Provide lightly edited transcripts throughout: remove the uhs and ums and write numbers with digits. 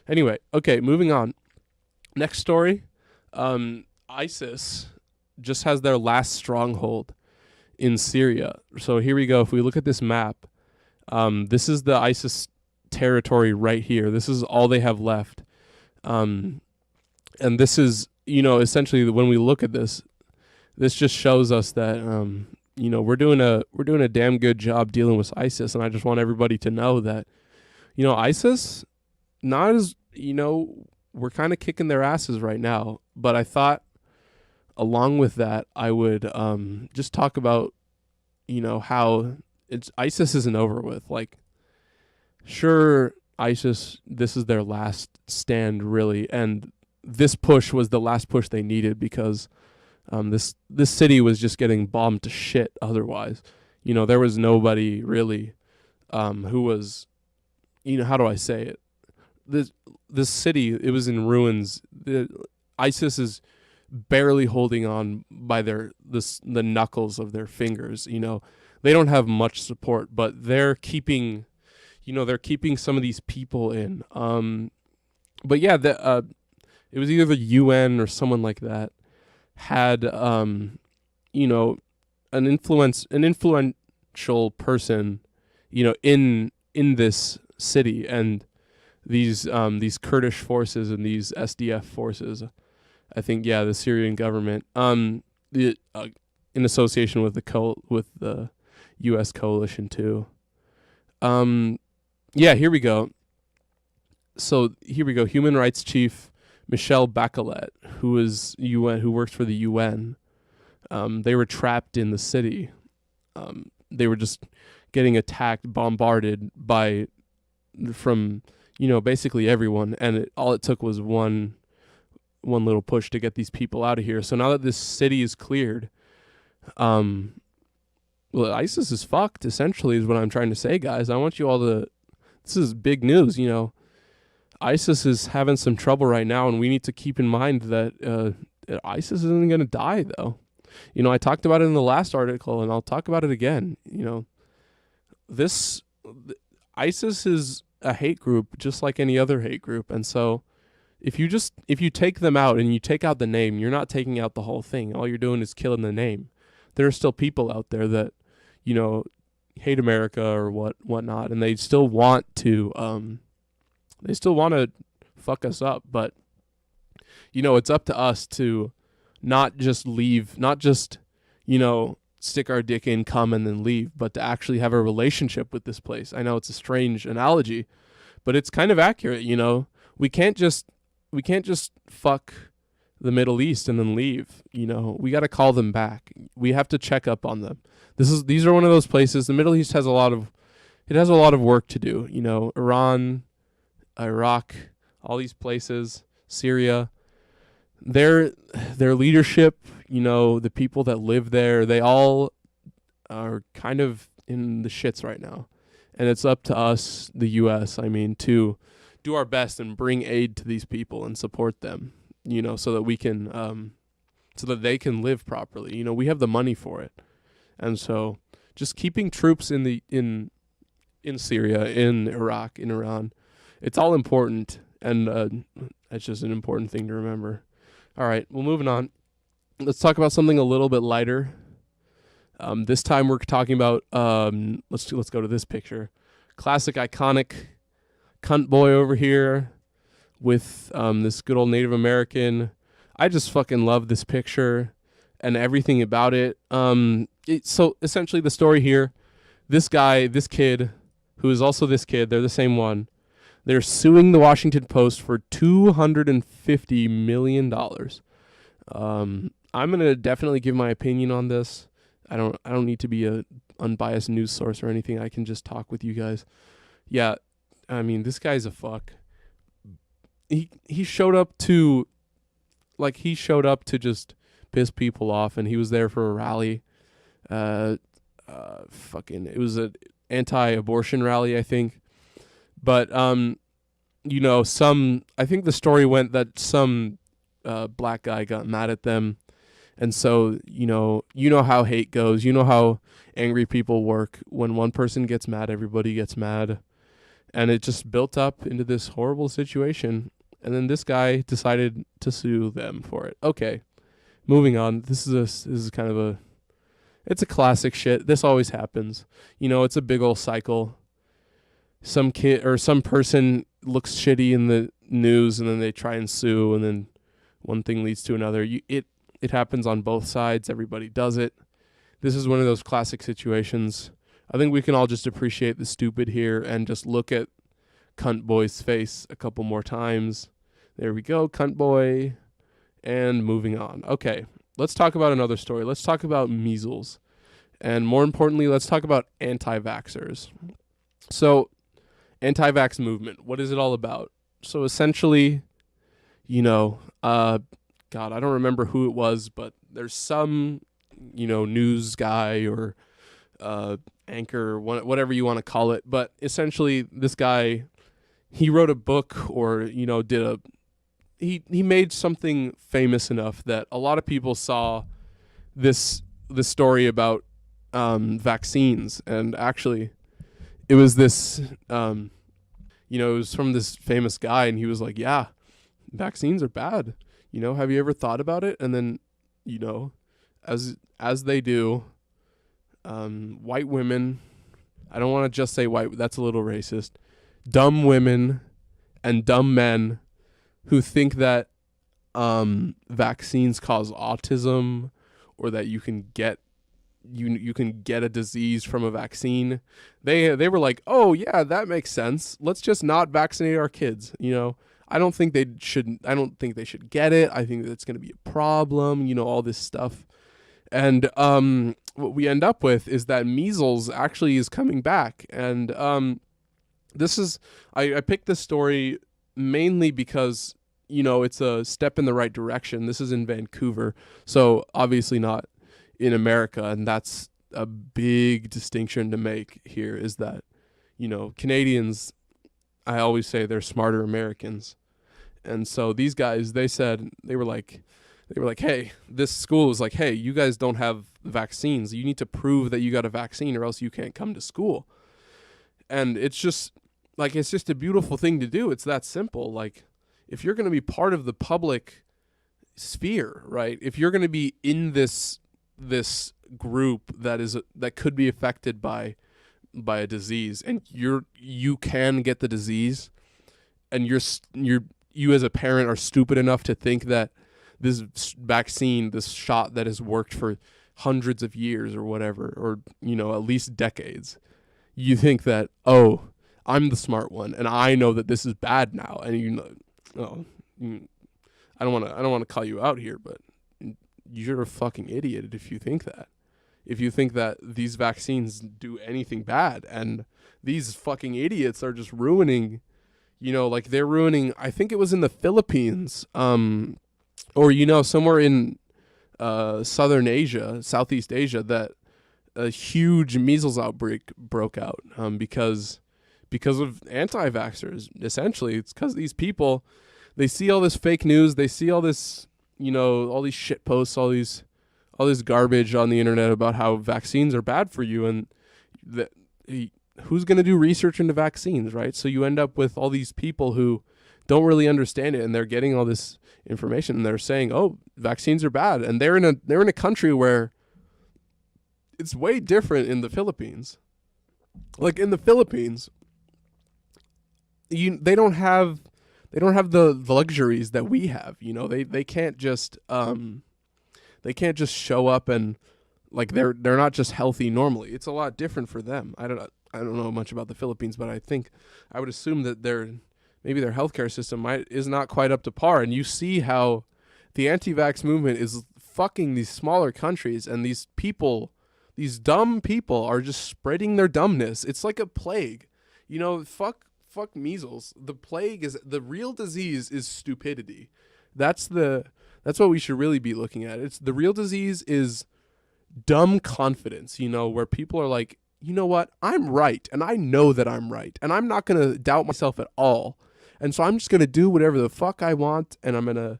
Anyway, okay, moving on. Next story. ISIS just has their last stronghold in Syria. So here we go. If we look at this map, this is the ISIS territory right here. This is all they have left. And this is, essentially when we look at this, this just shows us that, we're doing a damn good job dealing with ISIS. And I just want everybody to know that, ISIS, not as, we're kind of kicking their asses right now. But I thought, along with that, I would just talk about, how ISIS isn't over with. Like, sure, ISIS, this is their last stand, really, and this push was the last push they needed because this city was just getting bombed to shit. Otherwise, there was nobody really who was, how do I say it? This city, it was in ruins. ISIS is barely holding on by the knuckles of their fingers. They don't have much support, but they're keeping some of these people in. But yeah, it was either the UN or someone like that had an influential person, in this city, and these Kurdish forces and these SDF forces. I think, yeah, the Syrian government, in association with the U.S. coalition too. Yeah, here we go. So here we go. Human Rights Chief Michelle Bachelet, who works for the UN. They were trapped in the city. They were just getting attacked, bombarded from basically everyone, and all it took was one little push to get these people out of here. So now that this city is cleared, ISIS is fucked, essentially, is what I'm trying to say, guys. I want you all to... This is big news, ISIS is having some trouble right now, and we need to keep in mind that ISIS isn't going to die, though. I talked about it in the last article, and I'll talk about it again. ISIS is a hate group, just like any other hate group, and so if you take them out and you take out the name, you're not taking out the whole thing. All you're doing is killing the name. There are still people out there that, hate America or whatnot, and they still want to fuck us up. But it's up to us to not just leave, not just stick our dick in, come, and then leave, but to actually have a relationship with this place. I know it's a strange analogy, but it's kind of accurate. We can't just fuck the Middle East and then leave. We got to call them back. We have to check up on them. These are one of those places. The Middle East has a lot of work to do. Iran, Iraq, all these places, Syria, their leadership, the people that live there, they all are kind of in the shits right now. And it's up to us, the US, to do our best and bring aid to these people and support them, so that we can, so that they can live properly. We have the money for it. And so just keeping troops in Syria, in Iraq, in Iran, it's all important. And it's just an important thing to remember. All right, well, moving on. Let's talk about something a little bit lighter. This time we're talking about, let's go to this picture. Classic, iconic cunt boy over here with this good old Native American. I just fucking love this picture and everything about it. So essentially the story here, this kid, who is also this kid, they're the same one. They're suing the Washington Post for $250 million. I'm going to definitely give my opinion on this. I don't need to be a unbiased news source or anything. I can just talk with you guys. Yeah, this guy's a fuck. He showed up to just piss people off, and he was there for a rally. It was an anti-abortion rally, I think. But I think the story went that some black guy got mad at them. And so, you know how hate goes. You know how angry people work. When one person gets mad, everybody gets mad. And it just built up into this horrible situation. And then this guy decided to sue them for it. Okay, moving on. This is kind of it's a classic shit. This always happens. It's a big old cycle. Some kid or some person looks shitty in the news, and then they try and sue, and then one thing leads to another. It happens on both sides. Everybody does it. This is one of those classic situations. I think we can all just appreciate the stupid here and just look at Cunt Boy's face a couple more times. There we go, Cunt Boy. And moving on. Okay, let's talk about another story. Let's talk about measles. And more importantly, let's talk about anti-vaxxers. So, anti-vax movement, what is it all about? So essentially, God, I don't remember who it was, but there's some, news guy or anchor, whatever you want to call it. But essentially, this guy, he wrote a book or, he made something famous enough that a lot of people saw this story about vaccines. And actually, it was this, it was from this famous guy, and he was like, yeah, vaccines are bad. Have you ever thought about it? And then, as they do, white women, I don't want to just say white, that's a little racist, dumb women and dumb men who think that vaccines cause autism or that you can get a disease from a vaccine. They were like, oh yeah, that makes sense. Let's just not vaccinate our kids. I don't think they should get it. I think that it's going to be a problem, all this stuff. And what we end up with is that measles actually is coming back. And I picked this story mainly because, it's a step in the right direction. This is in Vancouver, so obviously not in America. And that's a big distinction to make here, is that, Canadians, I always say they're smarter Americans. And so these guys, they were like, hey, this school was like, hey, you guys don't have vaccines. You need to prove that you got a vaccine or else you can't come to school. And it's just a beautiful thing to do. It's that simple. Like, if you're going to be part of the public sphere, right? If you're going to be in this group that could be affected by a disease, and you can get the disease, and you as a parent are stupid enough to think that this vaccine, this shot that has worked for hundreds of years or whatever, or at least decades, you think that, oh, I'm the smart one and I know that this is bad now, and I don't want to call you out here, but you're a fucking idiot if you think that. If you think that these vaccines do anything bad, and these fucking idiots are just ruining, they're ruining, I think it was in the Philippines, or, somewhere in Southern Asia, Southeast Asia, that a huge measles outbreak broke out because of anti-vaxxers. Essentially, it's because these people, they see all this fake news, they see all this, all these shit posts, all this garbage on the internet about how vaccines are bad for you, and who's going to do research into vaccines, right? So you end up with all these people who don't really understand it, and they're getting all this information, and they're saying, "Oh, vaccines are bad," and they're in a country where it's way different. In the Philippines, like in the Philippines, they don't have the luxuries that we have. They can't just show up and like they're not just healthy normally. It's a lot different for them. I don't know much about the Philippines, but I would assume that maybe their healthcare system is not quite up to par. And you see how the anti-vax movement is fucking these smaller countries, and these dumb people are just spreading their dumbness. It's like a plague. Fuck measles. The real disease is stupidity. That's what we should really be looking at. The real disease is dumb confidence, where people are like, you know what? I'm right, and I know that I'm right, and I'm not going to doubt myself at all. And so I'm just going to do whatever the fuck I want, and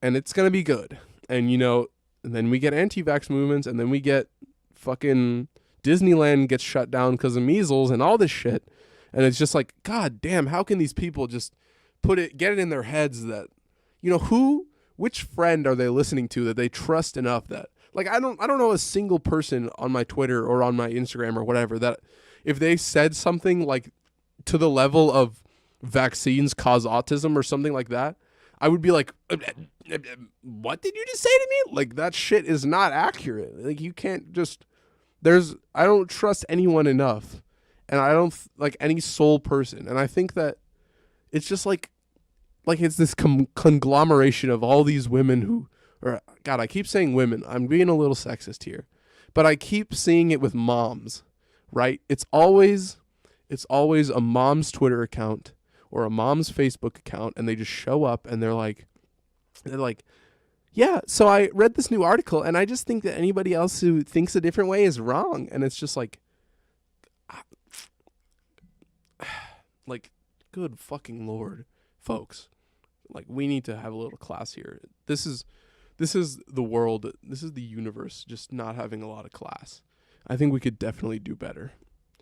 it's going to be good. And, and then we get anti-vax movements, and then we get fucking Disneyland gets shut down because of measles and all this shit. And it's just like, God damn, how can these people just get it in their heads that, which friend are they listening to that they trust enough that, like, I don't know a single person on my Twitter or on my Instagram or whatever that if they said something like to the level of vaccines cause autism or something like that, I would be like, what did you just say to me? Like, that shit is not accurate. Like, you can't just, I don't trust anyone enough, and I don't like any sole person. And I think that it's just like it's this conglomeration of all these women who, or God, I keep saying women. I'm being a little sexist here, but I keep seeing it with moms, right? It's always a mom's Twitter account or a mom's Facebook account, and they just show up and they're like, yeah, so I read this new article and I just think that anybody else who thinks a different way is wrong. And it's just like good fucking Lord, folks. Like, we need to have a little class here. This is the world. This is the universe just not having a lot of class. I think we could definitely do better.